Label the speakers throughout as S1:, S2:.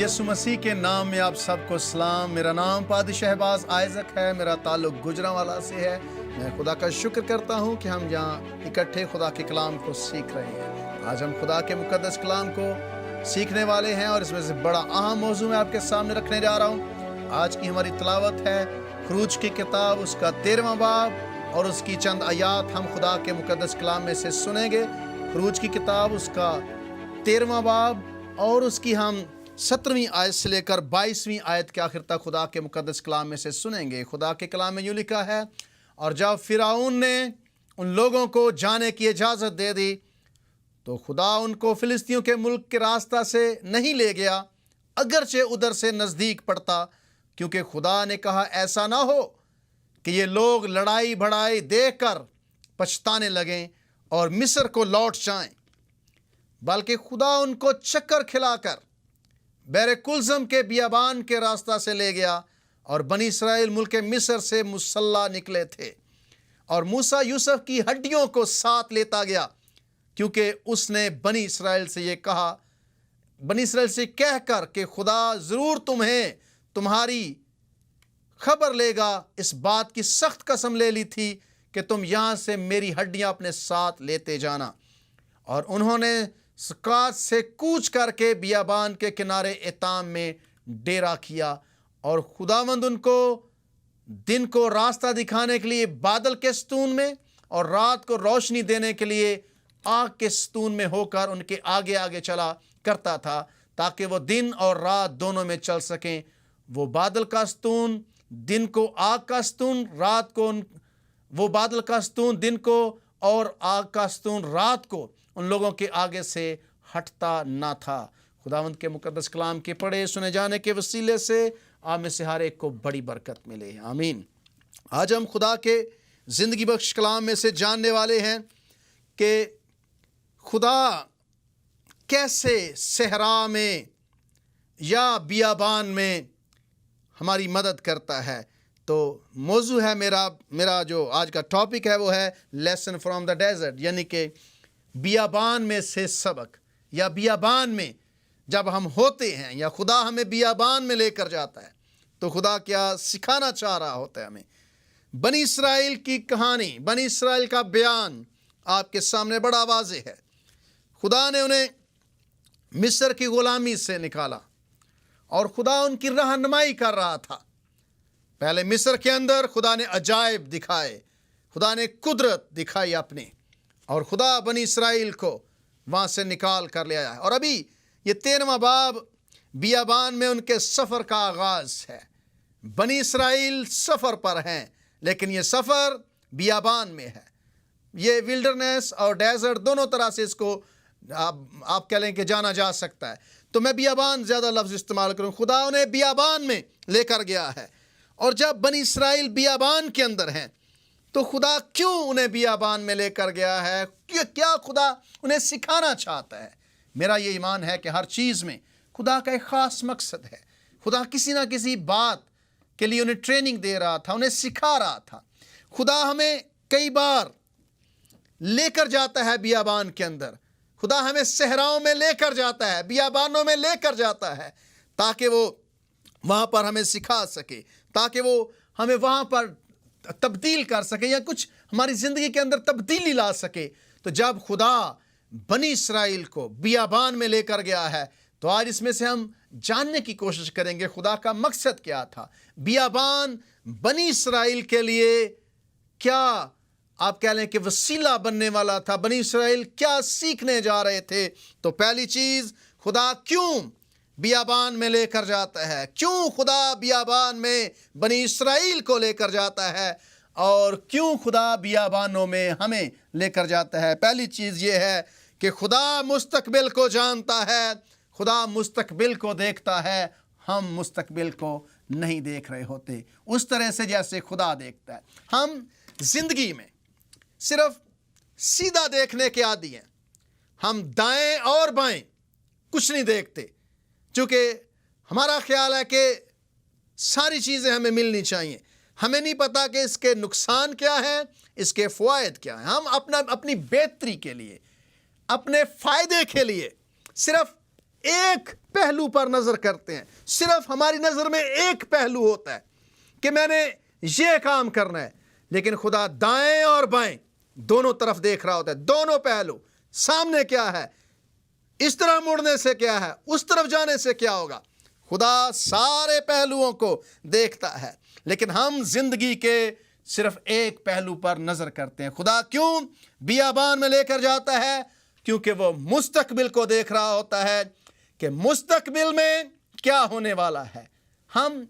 S1: यीशु मसीह के नाम में आप सबको सलाम। मेरा नाम पादी शहबाज आइज़क है। मेरा ताल्लुक़ गुजरांवाला से है। मैं खुदा का शुक्र करता हूँ कि हम यहाँ इकट्ठे खुदा के कलाम को सीख रहे हैं। आज हम खुदा के मुक़द्दस कलाम को सीखने वाले हैं और इसमें से बड़ा अहम मौजू मैं आपके सामने रखने जा रहा हूँ। आज की हमारी तिलावत है खरूज की किताब, उसका 13वां बाब और उसकी चंद आयात हम खुदा के मुक़द्दस कलाम में से सुनेंगे। खरूज की किताब, उसका 13वां बाब और उसकी हम 17वीं आयत से लेकर 22वीं आयत के आखिर तक खुदा के मुक़द्दस कलाम में से सुनेंगे। खुदा के कलाम में यूँ लिखा है, और जब फ़िरौन ने उन लोगों को जाने की इजाज़त दे दी तो खुदा उनको फ़िलिस्तियों के मुल्क के रास्ता से नहीं ले गया, अगरचे उधर से नज़दीक पड़ता, क्योंकि खुदा ने कहा ऐसा ना हो कि ये लोग लड़ाई भड़ाई देखकर पछताने लगें और मिस्र को लौट जाएं, बल्कि खुदा उनको चक्कर खिलाकर बैर कुलज़म के बियाबान के रास्ता से ले गया। और बनी इसराइल मुल्क मिस्र से मुसल्ला निकले थे, और मूसा यूसुफ की हड्डियों को साथ लेता गया, क्योंकि उसने बनी इसराइल से कहकर कि खुदा ज़रूर तुम्हें तुम्हारी खबर लेगा, इस बात की सख्त कसम ले ली थी कि तुम यहाँ से मेरी हड्डियाँ अपने साथ लेते जाना। और उन्होंने सकात से कूच करके बियाबान के किनारे एताम में डेरा किया, और खुदावंद उनको दिन को रास्ता दिखाने के लिए बादल के सतून में और रात को रोशनी देने के लिए आग के सतून में होकर उनके आगे आगे चला करता था, ताकि वो दिन और रात दोनों में चल सकें। वो बादल का सतून दिन को, आग का सतून रात को, वो बादल का सतून दिन को और आग का सतून रात को उन लोगों के आगे से हटता ना था। खुदावंद के मुक़द्दस कलाम के पढ़े सुने जाने के वसीले से आप में से हर एक को बड़ी बरकत मिले, आमीन। आज हम खुदा के ज़िंदगी बख्श कलाम में से जानने वाले हैं कि खुदा कैसे सहरा में या बियाबान में हमारी मदद करता है। तो मौजू है मेरा जो आज का टॉपिक है वो है लेसन फ्रॉम द डेजर्ट, यानी कि बियाबान में से सबक, या बियाबान में जब हम होते हैं या खुदा हमें बियाबान में लेकर जाता है तो खुदा क्या सिखाना चाह रहा होता है हमें। बनी इसराइल की कहानी, बनी इसराइल का बयान आपके सामने बड़ा वाज़ेह है। खुदा ने उन्हें मिस्र की ग़ुलामी से निकाला और खुदा उनकी रहनुमाई कर रहा था। पहले मिस्र के अंदर खुदा ने अजायब दिखाए, खुदा ने कुदरत दिखाई अपनी, और खुदा बनी इसराइल को वहाँ से निकाल कर ले आया। और अभी ये 13वां बाब बियाबान में उनके सफ़र का आगाज़ है। बनी इसराइल सफ़र पर हैं, लेकिन ये सफ़र बियाबान में है। ये विल्डरनेस और डेजर्ट दोनों तरह से इसको आप कह लें कि जाना जा सकता है। तो मैं बियाबान ज़्यादा लफ्ज़ इस्तेमाल करूँ। खुदा उन्हें बियाबान में लेकर गया है, और जब बनी इसराइल बियाबान के अंदर हैं तो खुदा क्यों उन्हें बियाबान में लेकर गया है, क्या खुदा उन्हें सिखाना चाहता है। मेरा ये ईमान है कि हर चीज़ में खुदा का एक ख़ास मकसद है। खुदा किसी ना किसी बात के लिए उन्हें ट्रेनिंग दे रहा था, उन्हें सिखा रहा था। खुदा हमें कई बार लेकर जाता है बियाबान के अंदर, खुदा हमें सहराओं में लेकर जाता है, बियाबानों में लेकर जाता है, ताकि वो वहाँ पर हमें सिखा सके, ताकि वो हमें वहाँ पर तब्दील कर सके या कुछ हमारी ज़िंदगी के अंदर तब्दीली ला सके। तो जब खुदा बनी इसराइल को बियाबान में लेकर गया है तो आज इसमें से हम जानने की कोशिश करेंगे खुदा का मकसद क्या था। बियाबान बनी इसराइल के लिए क्या आप कह लें कि वसीला बनने वाला था। बनी इसराइल क्या सीखने जा रहे थे। तो पहली चीज़, खुदा क्यों बियाबान में लेकर जाता है, क्यों खुदा बियाबान में बनी इसराइल को लेकर जाता है, और क्यों खुदा बियाबानों में हमें लेकर जाता है। पहली चीज़ ये है कि खुदा मुस्तकबिल को जानता है, खुदा मुस्तकबिल को देखता है। हम मुस्तकबिल को नहीं देख रहे होते उस तरह से जैसे खुदा देखता है। हम ज़िंदगी में सिर्फ सीधा देखने के आदी हैं, हम दाएं और बाएं कुछ नहीं देखते, क्योंकि हमारा ख्याल है कि सारी चीज़ें हमें मिलनी चाहिए। हमें नहीं पता कि इसके नुकसान क्या है, इसके फ़वाइद क्या हैं। हम अपनी बेहतरी के लिए, अपने फ़ायदे के लिए सिर्फ ایک پہلو پر نظر کرتے ہیں. صرف ہماری نظر میں ایک پہلو ہوتا ہے کہ میں نے یہ کام کرنا ہے, لیکن خدا دائیں اور بائیں دونوں طرف دیکھ رہا ہوتا ہے. دونوں پہلو, سامنے کیا ہے, اس طرح مڑنے سے کیا ہے, اس طرف جانے سے کیا ہوگا. خدا سارے پہلوؤں کو دیکھتا ہے, لیکن ہم زندگی کے صرف ایک پہلو پر نظر کرتے ہیں. خدا کیوں بیابان میں لے کر جاتا ہے؟ کیونکہ وہ مستقبل کو دیکھ رہا ہوتا ہے کہ مستقبل میں کیا ہونے والا ہے. ہم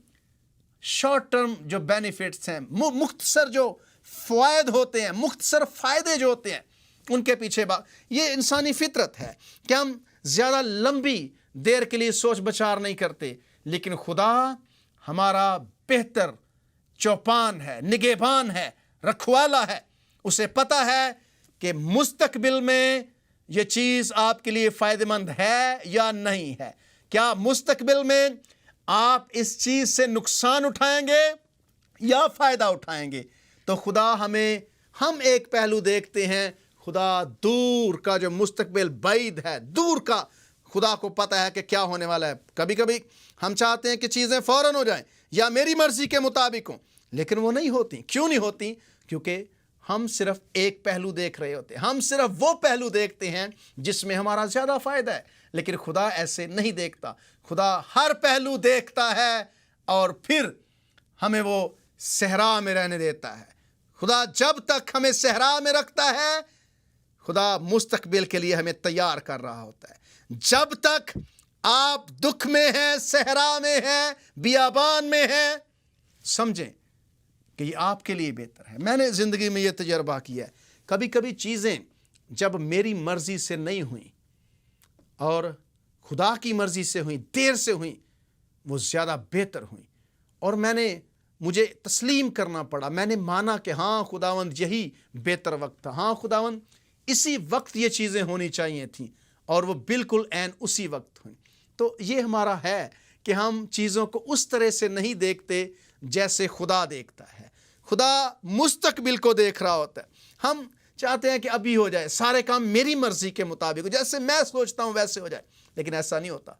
S1: شارٹ ٹرم جو بینیفٹس ہیں, مختصر جو فوائد ہوتے ہیں, مختصر فائدے جو ہوتے ہیں, ان کے پیچھے یہ انسانی فطرت ہے کہ ہم زیادہ لمبی دیر کے لیے سوچ بچار نہیں کرتے. لیکن خدا ہمارا بہتر چوپان ہے, نگہبان ہے, رکھوالا ہے. اسے پتہ ہے کہ مستقبل میں یہ چیز آپ کے لیے فائدہ مند ہے یا نہیں ہے. کیا مستقبل میں آپ اس چیز سے نقصان اٹھائیں گے یا فائدہ اٹھائیں گے؟ تو خدا ہم ایک پہلو دیکھتے ہیں. خدا دور کا جو مستقبل بعید ہے, دور کا, خدا کو پتہ ہے کہ کیا ہونے والا ہے. کبھی کبھی ہم چاہتے ہیں کہ چیزیں فوراً ہو جائیں یا میری مرضی کے مطابق ہوں, لیکن وہ نہیں ہوتی. کیوں نہیں ہوتی؟ کیونکہ ہم صرف ایک پہلو دیکھ رہے ہوتے ہیں. ہم صرف وہ پہلو دیکھتے ہیں جس میں ہمارا زیادہ فائدہ ہے. لیکن خدا ایسے نہیں دیکھتا. خدا ہر پہلو دیکھتا ہے اور پھر ہمیں وہ صحرا میں رہنے دیتا ہے. خدا جب تک ہمیں صحرا میں رکھتا ہے, خدا مستقبل کے لیے ہمیں تیار کر رہا ہوتا ہے. جب تک آپ دکھ میں ہیں, صحرا میں ہیں, بیابان میں ہیں, سمجھیں کہ یہ آپ کے لیے بہتر ہے. میں نے زندگی میں یہ تجربہ کیا ہے. کبھی کبھی چیزیں جب میری مرضی سے نہیں ہوئیں اور خدا کی مرضی سے ہوئیں, دیر سے ہوئیں, وہ زیادہ بہتر ہوئیں. اور مجھے تسلیم کرنا پڑا. میں نے مانا کہ ہاں خداوند یہی بہتر وقت تھا. ہاں خداوند اسی وقت یہ چیزیں ہونی چاہیے تھیں, اور وہ بالکل عین اسی وقت ہوئیں. تو یہ ہمارا ہے کہ ہم چیزوں کو اس طرح سے نہیں دیکھتے جیسے خدا دیکھتا ہے. خدا مستقبل کو دیکھ رہا ہوتا ہے. ہم چاہتے ہیں کہ ابھی ہو جائے, سارے کام میری مرضی کے مطابق, جیسے میں سوچتا ہوں ویسے ہو جائے, لیکن ایسا نہیں ہوتا.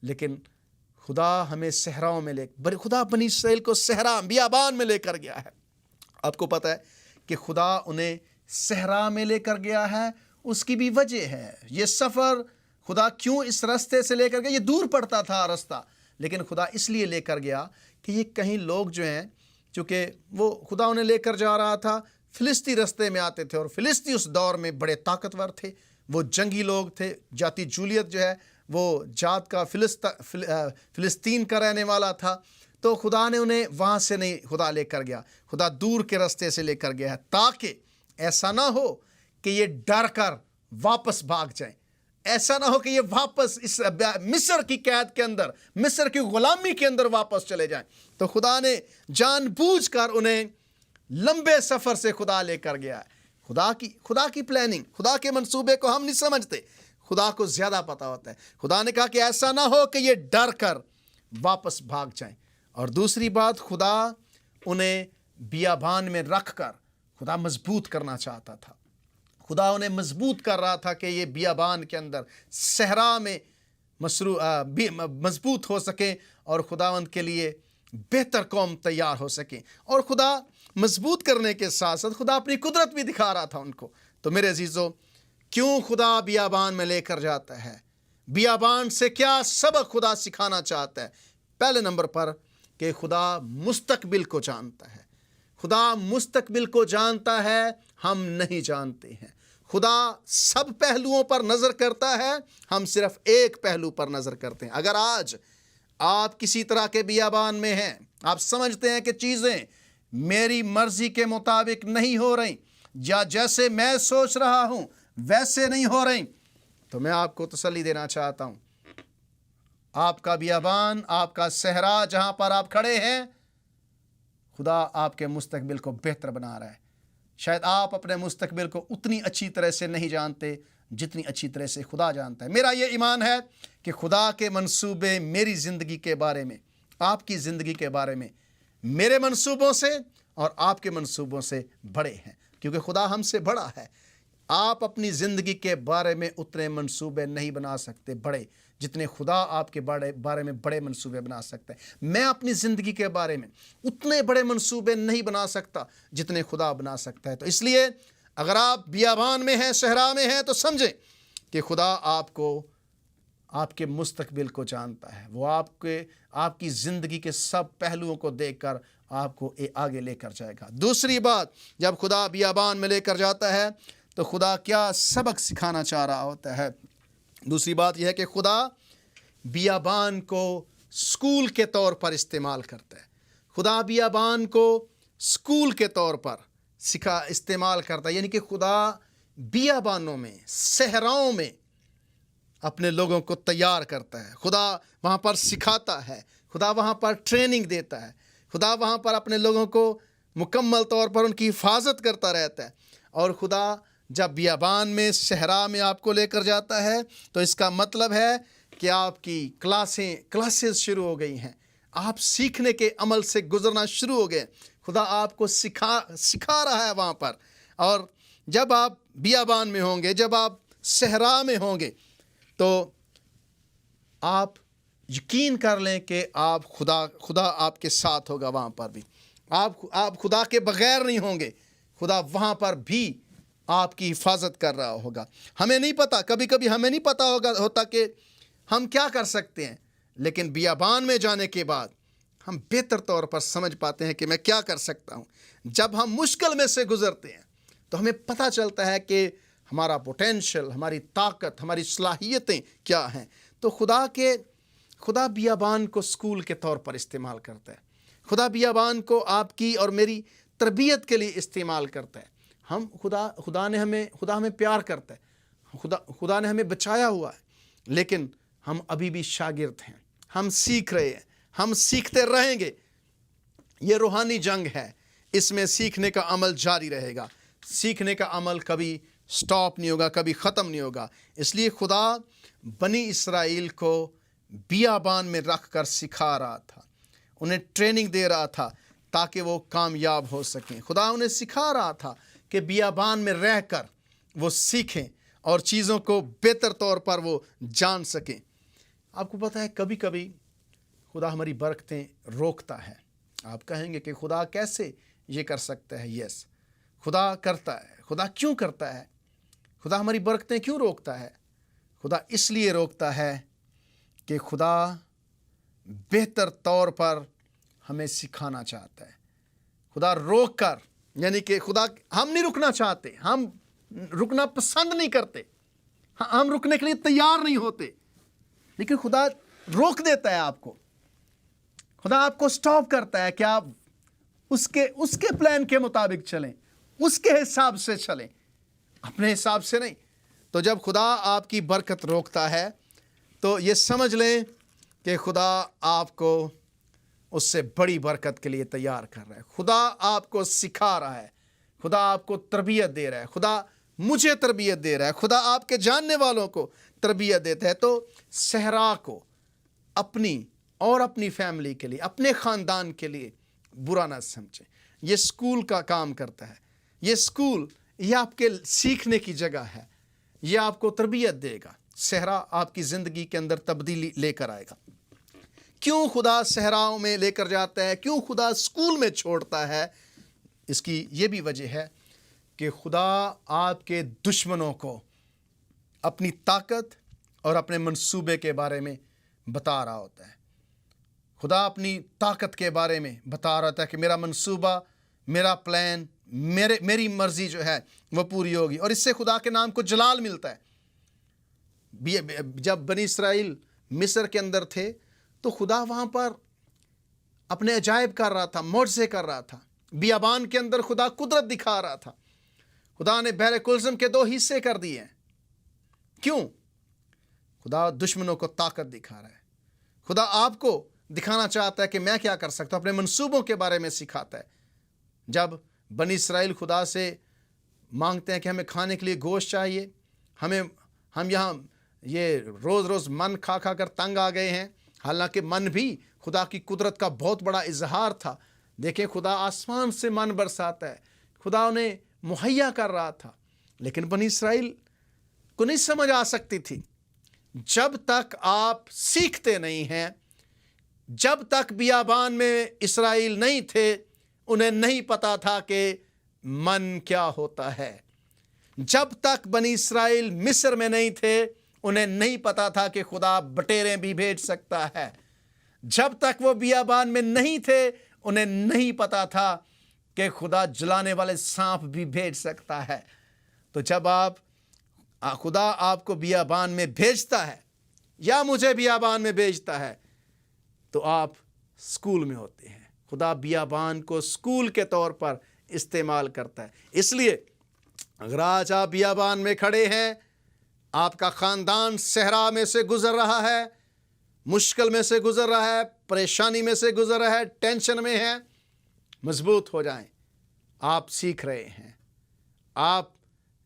S1: لیکن خدا ہمیں صحراؤں میں خدا بنی اسرائیل کو صحرا, بیابان میں لے کر گیا ہے. آپ کو پتہ ہے کہ خدا انہیں صحرا میں لے کر گیا ہے, اس کی بھی وجہ ہے. یہ سفر خدا کیوں اس راستے سے لے کر گیا؟ یہ دور پڑتا تھا راستہ, لیکن خدا اس لیے لے کر گیا کہ یہ کہیں لوگ جو ہیں, چونکہ وہ خدا انہیں لے کر جا رہا تھا, فلسطی رستے میں آتے تھے, اور فلسطی اس دور میں بڑے طاقتور تھے, وہ جنگی لوگ تھے. جاتی جولیت جو ہے وہ جات کا فلسطین کا رہنے والا تھا. تو خدا نے انہیں وہاں سے نہیں خدا لے کر گیا, خدا دور کے راستے سے لے کر گیا ہے, تاکہ ایسا نہ ہو کہ یہ ڈر کر واپس بھاگ جائیں. ایسا نہ ہو کہ یہ واپس اس مصر کی قید کے اندر, مصر کی غلامی کے اندر واپس چلے جائیں. تو خدا نے جان بوجھ کر انہیں لمبے سفر سے خدا لے کر گیا ہے. خدا کی پلاننگ, خدا کے منصوبے کو ہم نہیں سمجھتے, خدا کو زیادہ پتہ ہوتا ہے. خدا نے کہا کہ ایسا نہ ہو کہ یہ ڈر کر واپس بھاگ جائیں. اور دوسری بات, خدا انہیں بیابان میں رکھ کر خدا مضبوط کرنا چاہتا تھا. خدا انہیں مضبوط کر رہا تھا کہ یہ بیابان کے اندر صحرا میں مضبوط ہو سکیں, اور خداوند کے لیے بہتر قوم تیار ہو سکیں. اور خدا مضبوط کرنے کے ساتھ ساتھ خدا اپنی قدرت بھی دکھا رہا تھا ان کو. تو میرے عزیزو, کیوں خدا بیابان میں لے کر جاتا ہے؟ بیابان سے کیا سبق خدا سکھانا چاہتا ہے؟ پہلے نمبر پر کہ خدا مستقبل کو جانتا ہے. خدا مستقبل کو جانتا ہے, ہم نہیں جانتے ہیں. خدا سب پہلوؤں پر نظر کرتا ہے, ہم صرف ایک پہلو پر نظر کرتے ہیں. اگر آج آپ کسی طرح کے بیابان میں ہیں, آپ سمجھتے ہیں کہ چیزیں میری مرضی کے مطابق نہیں ہو رہی, یا جیسے میں سوچ رہا ہوں ویسے نہیں ہو رہی, تو میں آپ کو تسلی دینا چاہتا ہوں. آپ کا بیابان, آپ کا صحرا جہاں پر آپ کھڑے ہیں, خدا آپ کے مستقبل کو بہتر بنا رہا ہے. شاید آپ اپنے مستقبل کو اتنی اچھی طرح سے نہیں جانتے جتنی اچھی طرح سے خدا جانتا ہے. میرا یہ ایمان ہے کہ خدا کے منصوبے میری زندگی کے بارے میں, آپ کی زندگی کے بارے میں, میرے منصوبوں سے اور آپ کے منصوبوں سے بڑے ہیں, کیونکہ خدا ہم سے بڑا ہے. آپ اپنی زندگی کے بارے میں اتنے منصوبے نہیں بنا سکتے بڑے جتنے خدا آپ کے بارے میں بڑے منصوبے بنا سکتا ہے۔ میں اپنی زندگی کے بارے میں اتنے بڑے منصوبے نہیں بنا سکتا جتنے خدا بنا سکتا ہے۔ تو اس لیے اگر آپ بیابان میں ہیں، صحرا میں ہیں، تو سمجھیں کہ خدا آپ کو، آپ کے مستقبل کو جانتا ہے۔ وہ آپ کی زندگی کے سب پہلوؤں کو دیکھ کر آپ کو آگے لے کر جائے گا۔ دوسری بات، جب خدا بیابان میں لے کر جاتا ہے تو خدا کیا سبق سکھانا چاہ رہا ہوتا ہے؟ دوسری بات یہ ہے کہ خدا بیابان کو اسکول کے طور پر استعمال کرتا ہے۔ خدا بیابان کو اسکول کے طور پر استعمال کرتا ہے، یعنی کہ خدا بیابانوں میں، صحراؤں میں اپنے لوگوں کو تیار کرتا ہے۔ خدا وہاں پر سکھاتا ہے، خدا وہاں پر ٹریننگ دیتا ہے، خدا وہاں پر اپنے لوگوں کو مکمل طور پر ان کی حفاظت کرتا رہتا ہے۔ اور خدا جب بیابان میں، صحرا میں آپ کو لے کر جاتا ہے تو اس کا مطلب ہے کہ آپ کی کلاسز شروع ہو گئی ہیں، آپ سیکھنے کے عمل سے گزرنا شروع ہو گئے۔ خدا آپ کو سکھا رہا ہے وہاں پر۔ اور جب آپ بیابان میں ہوں گے، جب آپ صحرا میں ہوں گے، تو آپ یقین کر لیں کہ خدا آپ کے ساتھ ہوگا وہاں پر بھی۔ آپ خدا کے بغیر نہیں ہوں گے، خدا وہاں پر بھی آپ کی حفاظت کر رہا ہوگا۔ ہمیں نہیں پتا، کبھی کبھی ہمیں نہیں پتا ہوتا کہ ہم کیا کر سکتے ہیں، لیکن بیابان میں جانے کے بعد ہم بہتر طور پر سمجھ پاتے ہیں کہ میں کیا کر سکتا ہوں۔ جب ہم مشکل میں سے گزرتے ہیں تو ہمیں پتہ چلتا ہے کہ ہمارا پوٹینشل، ہماری طاقت، ہماری صلاحیتیں کیا ہیں۔ تو خدا بیابان کو اسکول کے طور پر استعمال کرتا ہے۔ خدا بیابان کو آپ کی اور میری تربیت کے لیے استعمال کرتا ہے۔ خدا ہمیں پیار کرتا ہے، خدا نے ہمیں بچایا ہوا ہے، لیکن ہم ابھی بھی شاگرد ہیں، ہم سیکھ رہے ہیں، ہم سیکھتے رہیں گے۔ یہ روحانی جنگ ہے، اس میں سیکھنے کا عمل جاری رہے گا، سیکھنے کا عمل کبھی سٹاپ نہیں ہوگا، کبھی ختم نہیں ہوگا۔ اس لیے خدا بنی اسرائیل کو بیابان میں رکھ کر سکھا رہا تھا، انہیں ٹریننگ دے رہا تھا تاکہ وہ کامیاب ہو سکیں۔ خدا انہیں سکھا رہا تھا کہ بیابان میں رہ کر وہ سیکھیں اور چیزوں کو بہتر طور پر وہ جان سکیں۔ آپ کو پتہ ہے کبھی کبھی خدا ہماری برکتیں روکتا ہے۔ آپ کہیں گے کہ خدا کیسے یہ کر سکتا ہے؟ یس، خدا کرتا ہے۔ خدا کیوں کرتا ہے؟ خدا ہماری برکتیں کیوں روکتا ہے؟ خدا اس لیے روکتا ہے کہ خدا بہتر طور پر ہمیں سکھانا چاہتا ہے۔ خدا روک کر، یعنی کہ ہم نہیں رکنا چاہتے، ہم رکنا پسند نہیں کرتے، ہم رکنے کے لیے تیار نہیں ہوتے، لیکن خدا روک دیتا ہے آپ کو۔ خدا آپ کو سٹاپ کرتا ہے کہ آپ اس کے پلان کے مطابق چلیں، اس کے حساب سے چلیں، اپنے حساب سے نہیں۔ تو جب خدا آپ کی برکت روکتا ہے تو یہ سمجھ لیں کہ خدا آپ کو اس سے بڑی برکت کے لیے تیار کر رہا ہے۔ خدا آپ کو سکھا رہا ہے، خدا آپ کو تربیت دے رہا ہے، خدا مجھے تربیت دے رہا ہے، خدا آپ کے جاننے والوں کو تربیت دیتا ہے۔ تو صحرا کو اپنی اور اپنی فیملی کے لیے، اپنے خاندان کے لیے برا نہ سمجھیں۔ یہ اسکول کا کام کرتا ہے، یہ اسکول، یہ آپ کے سیکھنے کی جگہ ہے، یہ آپ کو تربیت دے گا۔ صحرا آپ کی زندگی کے اندر تبدیلی لے کر آئے گا۔ کیوں خدا صحراؤں میں لے کر جاتا ہے؟ کیوں خدا اسکول میں چھوڑتا ہے؟ اس کی یہ بھی وجہ ہے کہ خدا آپ کے دشمنوں کو اپنی طاقت اور اپنے منصوبے کے بارے میں بتا رہا ہوتا ہے۔ خدا اپنی طاقت کے بارے میں بتا رہا تھا کہ میرا منصوبہ، میرا پلان، میری مرضی جو ہے وہ پوری ہوگی، اور اس سے خدا کے نام کو جلال ملتا ہے۔ جب بنی اسرائیل مصر کے اندر تھے تو خدا وہاں پر اپنے عجائب کر رہا تھا، معجزے کر رہا تھا۔ بیابان کے اندر خدا قدرت دکھا رہا تھا۔ خدا نے بحر کلزم کے 2 حصے کر دیے ہیں۔ کیوں؟ خدا دشمنوں کو طاقت دکھا رہا ہے۔ خدا آپ کو دکھانا چاہتا ہے کہ میں کیا کر سکتا ہوں، اپنے منصوبوں کے بارے میں سکھاتا ہے۔ جب بنی اسرائیل خدا سے مانگتے ہیں کہ ہمیں کھانے کے لیے گوشت چاہیے، ہم یہاں یہ روز من کھا کر تنگ آ گئے ہیں، حالانکہ من بھی خدا کی قدرت کا بہت بڑا اظہار تھا۔ دیکھیں خدا آسمان سے من برساتا ہے، خدا انہیں مہیا کر رہا تھا، لیکن بنی اسرائیل کو نہیں سمجھ آ سکتی تھی जब तक आप सीखते नहीं हैं, जब तक बियाबान में इसराइल नहीं थे, उन्हें नहीं पता था कि मन क्या होता है। जब तक बनी इसराइल मिस्र में नहीं थे, उन्हें नहीं पता था कि खुदा बटेरें भी भेज सकता है। जब तक वो बियाबान में नहीं थे, उन्हें नहीं पता था कि खुदा जलाने वाले सांप भी भेज सकता है। तो जब खुदा आपको बियाबान में भेजता है या मुझे बियाबान में भेजता है, तो आप स्कूल में होते हैं। खुदा बियाबान को स्कूल के तौर पर इस्तेमाल करता है। इसलिए अगर आज आप बियाबान में खड़े हैं, आपका ख़ानदान सहरा में से गुज़र रहा है, मुश्किल में से गुज़र रहा है, परेशानी में से गुज़र रहा है, टेंशन में है, मजबूत हो जाएं। आप सीख रहे हैं, आप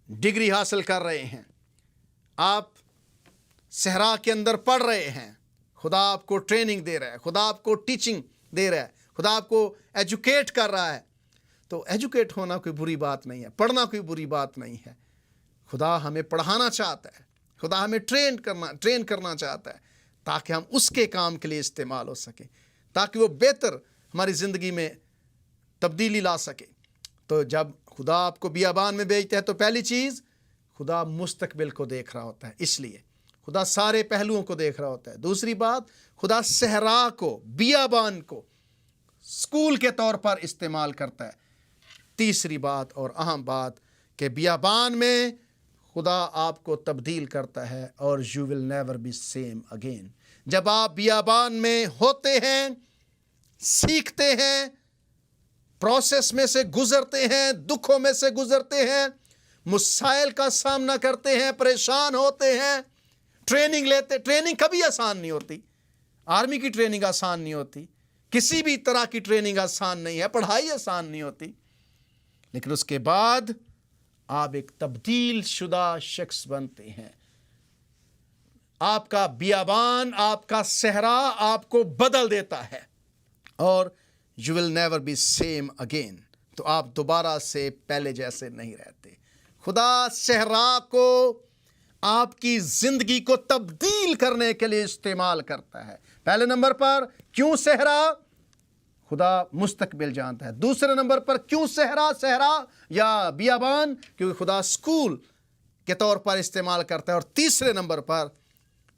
S1: डिग्री हासिल कर रहे हैं, आप सहरा के अंदर पढ़ रहे हैं। खुदा आपको ट्रेनिंग दे रहा है, खुदा आपको टीचिंग दे रहा है, खुदा आपको एजुकेट कर रहा है। तो एजुकेट होना कोई बुरी बात नहीं है, पढ़ना कोई बुरी बात नहीं है। खुदा हमें पढ़ाना चाहता है, खुदा हमें ट्रेन करना चाहता है, ताकि हम उसके काम के लिए इस्तेमाल हो सके, ताकि वो बेहतर हमारी ज़िंदगी में तब्दीली ला सके। तो जब खुदा आपको बियाबान में भेजता है, तो पहली चीज़, खुदा मुस्तकबिल को देख रहा होता है, इसलिए खुदा सारे पहलुओं को देख रहा होता है। दूसरी बात, खुदा सहरा को, बियाबान को स्कूल के तौर पर इस्तेमाल करता है। तीसरी बात और अहम बात कि बियाबान में खुदा आपको तब्दील करता है और you will never be same again. जब आप बियाबान में होते हैं, सीखते हैं, प्रोसेस में से गुजरते हैं, दुखों में से गुजरते हैं, मुसाइल का सामना करते हैं, परेशान होते हैं, ट्रेनिंग लेते। ट्रेनिंग कभी आसान नहीं होती, आर्मी की ट्रेनिंग आसान नहीं होती, किसी भी तरह की ट्रेनिंग आसान नहीं है, पढ़ाई आसान नहीं होती। लेकिन उसके बाद आप एक तब्दील शुदा शख्स बनते हैं। आपका बियाबान, आपका सहरा आपको बदल देता है और you will never be same again. तो आप दोबारा से पहले जैसे नहीं रहते। खुदा सहरा को आपकी ज़िंदगी को तब्दील करने के लिए इस्तेमाल करता है। पहले नंबर पर क्यों सहरा? खुदा मुस्तकबिल जानता है। दूसरे नंबर पर क्यों सहरा या बियाबान? क्योंकि खुदा स्कूल के तौर पर इस्तेमाल करता है। और तीसरे नंबर पर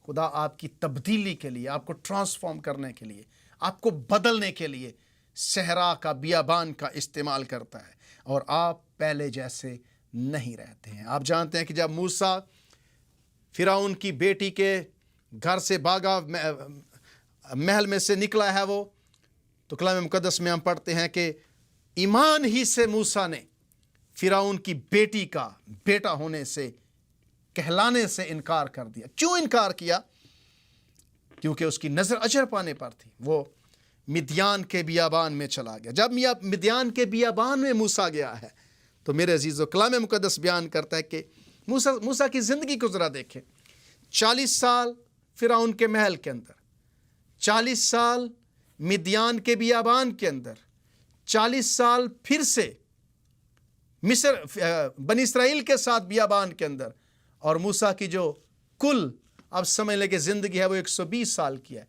S1: खुदा आपकी तब्दीली के लिए, आपको ट्रांसफॉर्म करने के लिए, आपको बदलने के लिए सहरा का, बियाबान का इस्तेमाल करता है और आप पहले जैसे नहीं रहते हैं। आप जानते हैं कि जब मूसा फिरौन की बेटी के घर से भागा, महल में से निकला है वो, तो कलाम मुकद्दस में हम पढ़ते हैं कि ईमान ही से मूसा ने फिरौन की बेटी का बेटा होने से, कहलाने से इनकार कर दिया। क्यों इनकार किया? क्योंकि उसकी नज़र अजर पाने पर थी। वो मिद्यान के बियाबान में चला गया। जब मिद्यान के बियाबान में मूसा गया है, तो मेरे अजीज़ों, कलाम मुकद्दस बयान करता है कि मूसा की ज़िंदगी को ज़रा देखें। 40 साल फिरौन के महल के अंदर, 40 साल मिद्यान के बियाबान के अंदर, 40 साल फिर से मिस्र बनी इसराइल के साथ बियाबान के अंदर, और मूसा की जो कुल अब समझ लें कि ज़िंदगी है वो 120 साल की है।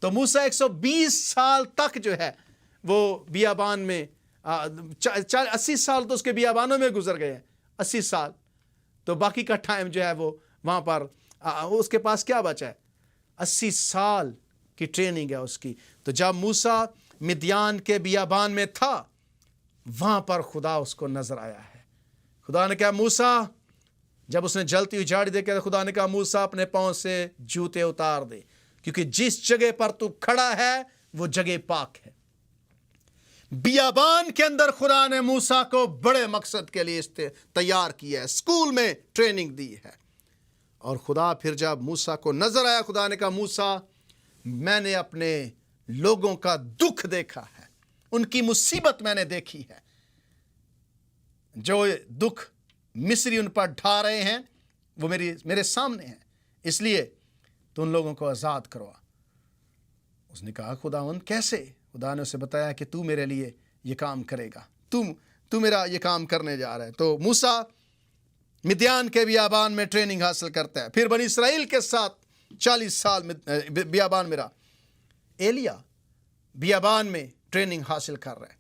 S1: तो मूसा 120 साल तक जो है वो बियाबान में 80 साल तो उसके बियाबानों में गुजर गए हैं, 80 साल। तो बाकी का टाइम जो है वो वहाँ पर उसके पास क्या बचा है? 80 साल की ट्रेनिंग है उसकी। तो जब मूसा मिद्यान के बियाबान में था, वहाँ पर खुदा उसको नजर आया है। खुदा ने कहा मूसा, जब उसने जलती हुई झाड़ी देखा, खुदा ने कहा मूसा अपने पाँव से जूते उतार दे, क्योंकि जिस जगह पर तू खड़ा है वो जगह पाक है। बियाबान के अंदर खुदा ने मूसा को बड़े मकसद के लिए तैयार किया है, स्कूल में ट्रेनिंग दी है। और खुदा फिर जब मूसा को नजर आया, खुदा ने कहा मूसा, मैंने अपने लोगों का दुख देखा है, उनकी मुसीबत मैंने देखी है, जो दुख मिस्री उन पर ढा रहे हैं वो मेरे सामने है, इसलिए तो उन लोगों को आज़ाद करवा। उसने कहा खुदावंद कैसे? खुदा ने उसे बताया कि तू मेरे लिए ये काम करेगा, तू मेरा ये काम करने जा रहा है। तो मूसा मिद्यान के बियाबान में ट्रेनिंग हासिल करता है, फिर बनी इसराइल के साथ 40 साल में बियाबान में रहा। एलिया बियाबान में ट्रेनिंग हासिल कर रहा है।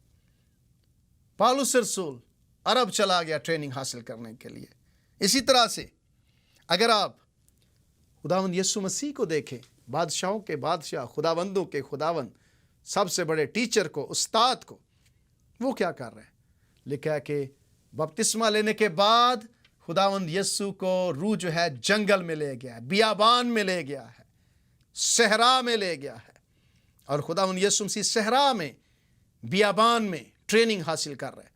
S1: पौलुस रसूल अरब चला गया ट्रेनिंग हासिल करने के लिए। इसी तरह से अगर आप खुदावंद यीशु मसीह को देखें, बादशाहों के बादशाह, खुदावंदों के खुदावंद, सबसे बड़े टीचर को, उस्ताद को, वो क्या कर रहे हैं? लिखा है कि बपतिस्मा लेने के बाद खुदावंद यीशु को रूह जो है जंगल में ले गया है, बियाबान में ले गया है, सहरा में ले गया है। और खुदावंद यीशु मसीह सहरा में, बियाबान में ट्रेनिंग हासिल कर रहे हैं।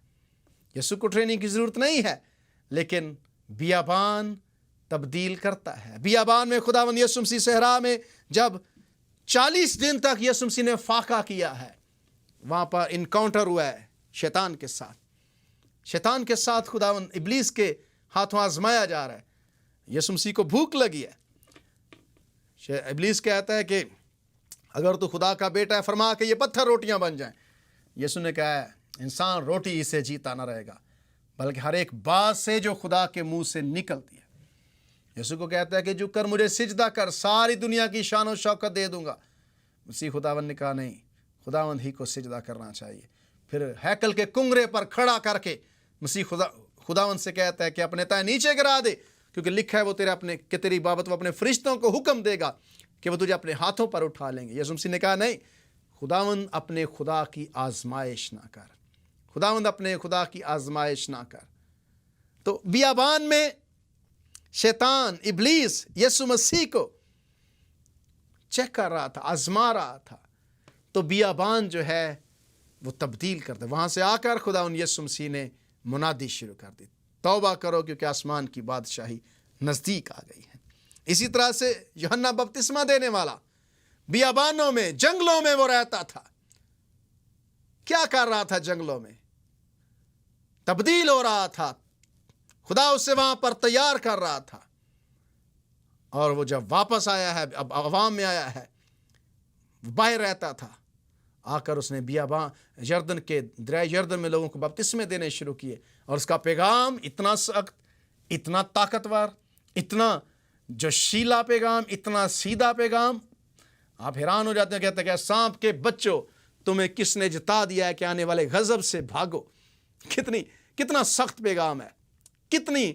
S1: यीशु को ट्रेनिंग की ज़रूरत नहीं है, लेकिन बियाबान तब्दील करता है। बियाबान में खुदावंद यीशु मसीह सहरा में जब 40 दिन तक यीशु मसीह ने फाका किया है, वहाँ पर इनकाउंटर हुआ है शैतान के साथ। शैतान के साथ खुदावंद इब्लीस के हाथों आजमाया जा रहा है। यीशु मसीह को भूख लगी है। इब्लीस कहता है कि अगर तू खुदा का बेटा है, फरमा के ये पत्थर रोटियां बन जाएं। यीशु ने कहा है, इंसान रोटी ही से जीता ना रहेगा, बल्कि हर एक बात से जो खुदा के मुंह से निकलती है। यीशु को कहता है कि जो कर मुझे सिजदा कर, सारी दुनिया की शान और शौकत दे दूंगा। मसीह खुदावंद ने कहा नहीं, खुदावंद ही को सिजदा करना चाहिए। फिर हैकल के कुंगरे पर खड़ा करके मसीह खुदावंद से कहता है कि अपने ताए नीचे गिरा दे, क्योंकि लिखा है वो तेरी बाबत वो अपने फरिश्तों को हुक्म देगा कि वो तुझे अपने हाथों पर उठा लेंगे। यीशु मसीह ने कहा नहीं, खुदावंद अपने खुदा की आजमाइश ना कर, खुदावंद अपने खुदा की आजमाइश ना कर। तो बियाबान में शैतान इब्लीस यीशु मसीह को चेक कर रहा था, आजमा रहा था। तो बियाबान जो है वो तब्दील कर दे। वहाँ से आकर खुदावंद यीशु मसीह ने मुनादी शुरू कर दी, तौबा करो क्योंकि आसमान की बादशाही नज़दीक आ गई है। इसी तरह से यूहन्ना बपतिस्मा देने वाला बियाबानों में, जंगलों में वो रहता था। क्या कर रहा था? जंगलों में तब्दील हो रहा था। खुदा उसे वहां पर तैयार कर रहा था। और वो जब वापस आया है, अब अवाम में आया है, बाहर रहता था, आकर उसने बियाबान यर्दन के दरिया यर्दन में लोगों को बपतिस्मे देने शुरू किए। और उसका पैगाम इतना सख्त, इतना ताकतवर, इतना जोशीला पैगाम, इतना सीधा पैगाम, आप हैरान हो जाते हैं। कहते हैं, सांप के बच्चों, तुम्हें किसने जिता दिया है कि आने वाले गजब से भागो। कितना सख्त पैगाम है, कितनी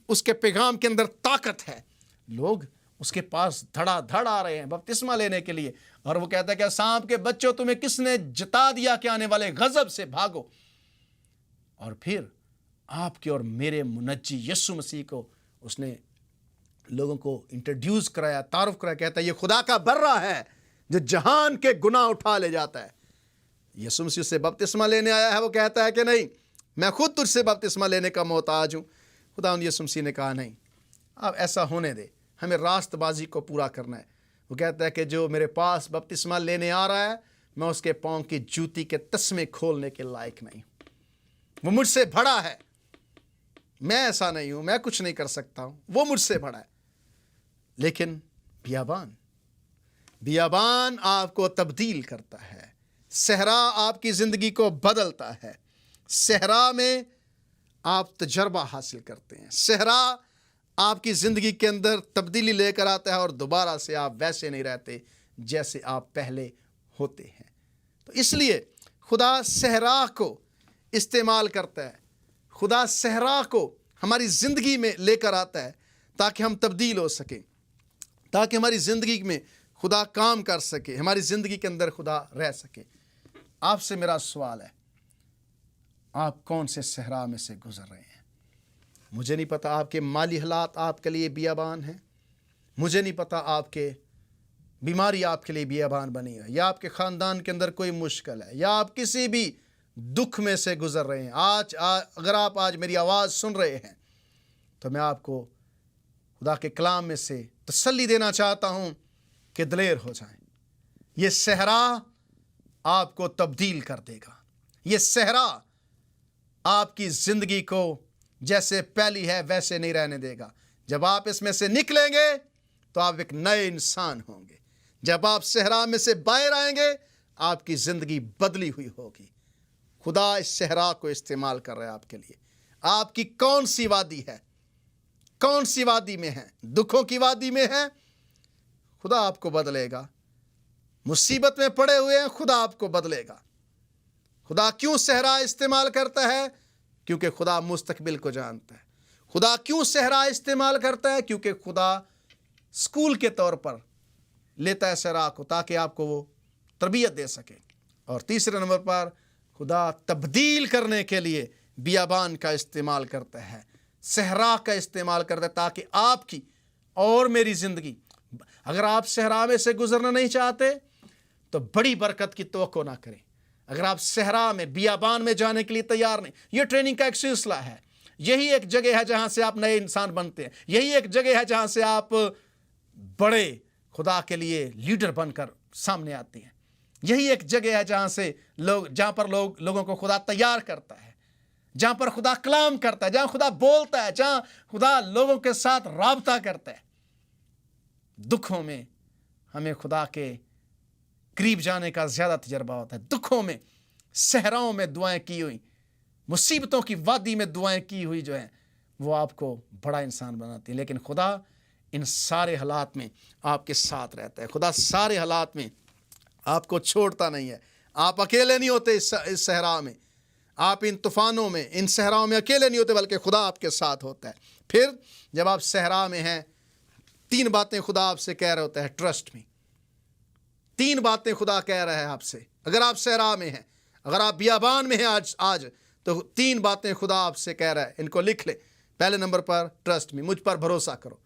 S1: उसके पैगाम के अंदर ताकत है। लोग उसके पास धड़ाधड़ आ रहे हैं बपतिस्मा लेने के लिए। और वो कहता है कि सांप के बच्चों, तुम्हें किसने जिता दिया कि आने वाले गजब से भागो। और फिर आपके और मेरे मुनज्जी यीशु मसीह को उसने लोगों को इंट्रोड्यूस कराया, तारुफ कराया। कहता है, ये खुदा का बर्रा है जो जहान के गुनाह उठा ले जाता है। यीशु मसीह से बपतिस्मा लेने आया है। वो कहता है कि नहीं, मैं खुद तुझसे बपतिस्मा लेने का मोहताज हूँ। खुदावंद यीशु मसीह ने कहा नहीं, अब ऐसा होने दे, हमें रास्तबाजी को पूरा करना है। वो कहता है कि जो मेरे पास बपतिस्मा लेने आ रहा है, मैं उसके पाँव की जूती के तस्मे खोलने के लायक नहीं। वो मुझसे बड़ा है, मैं ऐसा नहीं हूँ, मैं कुछ नहीं कर सकता हूँ, वो मुझसे बड़ा है। लेकिन बियाबान आपको तब्दील करता है। सहरा आपकी ज़िंदगी को बदलता है। सहरा में आप तजर्बा हासिल करते हैं। सहरा आपकी ज़िंदगी के अंदर तब्दीली लेकर आता है और दोबारा से आप वैसे नहीं रहते जैसे आप पहले होते हैं। तो इसलिए खुदा सहरा को इस्तेमाल करता है। खुदा सहरा को हमारी ज़िंदगी में लेकर आता है ताकि हम तब्दील हो सकें, ताकि हमारी ज़िंदगी में खुदा काम कर सके, हमारी ज़िंदगी के अंदर खुदा रह सके। आपसे मेरा सवाल है, आप कौन से सहरा में से गुजर रहे हैं? मुझे नहीं पता आपके माली हालात आपके लिए बियाबान हैं, मुझे नहीं पता आपके बीमारी आपके लिए बियाबान बनी है, या आपके ख़ानदान के अंदर कोई मुश्किल है, या आप किसी भी दुख में से गुजर रहे हैं। अगर आप आज मेरी आवाज़ सुन रहे हैं तो मैं आपको खुदा के कलाम में से तसल्ली देना चाहता हूँ कि दिलेर हो जाएं। ये सहरा आपको तब्दील कर देगा। ये सहरा आपकी ज़िंदगी को जैसे पहली है वैसे नहीं रहने देगा। जब आप इसमें से निकलेंगे तो आप एक नए इंसान होंगे। जब आप सहरा में से बाहर आएंगे, आपकी ज़िंदगी बदली हुई होगी। खुदा इस सहरा को इस्तेमाल कर रहा है आपके लिए। आपकी कौन सी वादी है? कौन सी वादी में है? दुखों की वादी में है خدا آپ کو بدلے گا. مصیبت میں پڑے ہوئے ہیں, خدا آپ کو بدلے گا. خدا کیوں صحرا استعمال کرتا ہے؟ کیونکہ خدا مستقبل کو جانتا ہے. خدا کیوں صحرا استعمال کرتا ہے؟ کیونکہ خدا اسکول کے طور پر لیتا ہے صحرا کو تاکہ آپ کو وہ تربیت دے سکے. اور تیسرے نمبر پر خدا تبدیل کرنے کے لیے بیابان کا استعمال کرتا ہے, صحرا کا استعمال کرتا ہے تاکہ آپ کی اور میری زندگی, اگر آپ صحرا میں سے گزرنا نہیں چاہتے تو بڑی برکت کی توقع نہ کریں. اگر آپ صحرا میں بیابان میں جانے کے لیے تیار نہیں, یہ ٹریننگ کا ایک سلسلہ ہے. یہی ایک جگہ ہے جہاں سے آپ نئے انسان بنتے ہیں. یہی ایک جگہ ہے جہاں سے آپ بڑے خدا کے لیے لیڈر بن کر سامنے آتے ہیں. یہی ایک جگہ ہے جہاں پر لوگوں کو خدا تیار کرتا ہے, جہاں پر خدا کلام کرتا ہے, جہاں خدا بولتا ہے, جہاں خدا لوگوں کے ساتھ رابطہ کرتا ہے. دکھوں میں ہمیں خدا کے قریب جانے کا زیادہ تجربہ ہوتا ہے. دکھوں میں, صحراؤں میں دعائیں کی ہوئی, مصیبتوں کی وادی میں دعائیں کی ہوئی جو ہیں وہ آپ کو بڑا انسان بناتی ہیں. لیکن خدا ان سارے حالات میں آپ کے ساتھ رہتا ہے. خدا سارے حالات میں آپ کو چھوڑتا نہیں ہے. آپ اکیلے نہیں ہوتے اس صحرا میں, آپ ان طوفانوں میں, ان صحراؤں میں اکیلے نہیں ہوتے, بلکہ خدا آپ کے ساتھ ہوتا ہے. پھر جب آپ صحرا میں ہیں, 3 باتیں خدا آپ سے کہہ رہا ہوتا ہے. ٹرسٹ میں 3 باتیں خدا کہہ رہا ہے آپ سے. اگر آپ صحرا میں ہیں, اگر آپ بیابان میں ہیں آج تو 3 باتیں خدا آپ سے کہہ رہا ہے. ان کو لکھ لے. پہلے نمبر پر ٹرسٹ میں, مجھ پر بھروسہ کرو.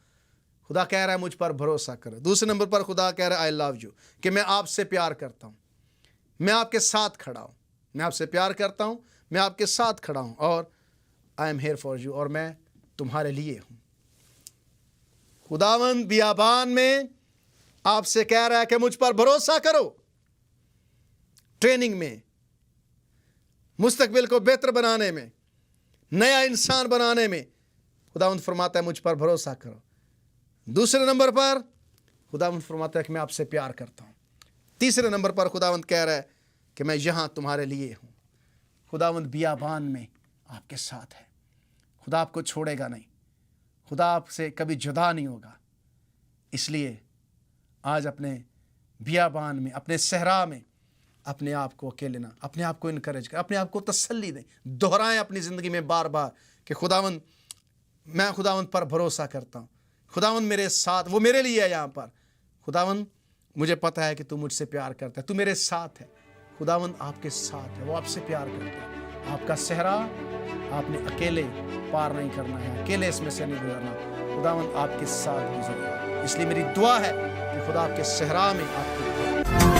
S1: خدا کہہ رہا ہے مجھ پر بھروسہ کرو. دوسرے نمبر پر خدا کہہ رہا ہے آئی لو یو, کہ میں آپ سے پیار کرتا ہوں, میں آپ کے ساتھ کھڑا ہوں, میں آپ سے پیار کرتا ہوں, میں آپ کے ساتھ کھڑا ہوں, اور I am here for you, اور میں تمہارے لیے ہوں. خداوند بیابان میں آپ سے کہہ رہا ہے کہ مجھ پر بھروسہ کرو. ٹریننگ میں, مستقبل کو بہتر بنانے میں, نیا انسان بنانے میں خداوند فرماتا ہے مجھ پر بھروسہ کرو. دوسرے نمبر پر خداوند فرماتا ہے کہ میں آپ سے پیار کرتا ہوں. تیسرے نمبر پر خداوند کہہ رہا ہے کہ میں یہاں تمہارے لیے ہوں. خداوند بیابان میں آپ کے ساتھ ہے. خدا آپ کو چھوڑے گا نہیں. خدا آپ سے کبھی جدا نہیں ہوگا. اس لیے آج اپنے بیابان میں, اپنے صحرا میں اپنے آپ کو اکیلے نہ, اپنے آپ کو انکریج کریں, اپنے آپ کو تسلی دیں, دہرائیں اپنی زندگی میں بار بار کہ خداوند, میں خداوند پر بھروسہ کرتا ہوں, خداوند میرے ساتھ, وہ میرے لیے ہے یہاں پر. خداوند مجھے پتہ ہے کہ تو مجھ سے پیار کرتا ہے, تو میرے ساتھ ہے. خداوند آپ کے ساتھ ہے, وہ آپ سے پیار کرتا ہے. آپ کا صحرا آپ نے اکیلے پار نہیں کرنا ہے, اکیلے اس میں سے نہیں گزرنا. خداوند آپ کے ساتھ گزرے گا. اس لیے میری دعا ہے کہ خدا آپ کے صحرا میں آپ کو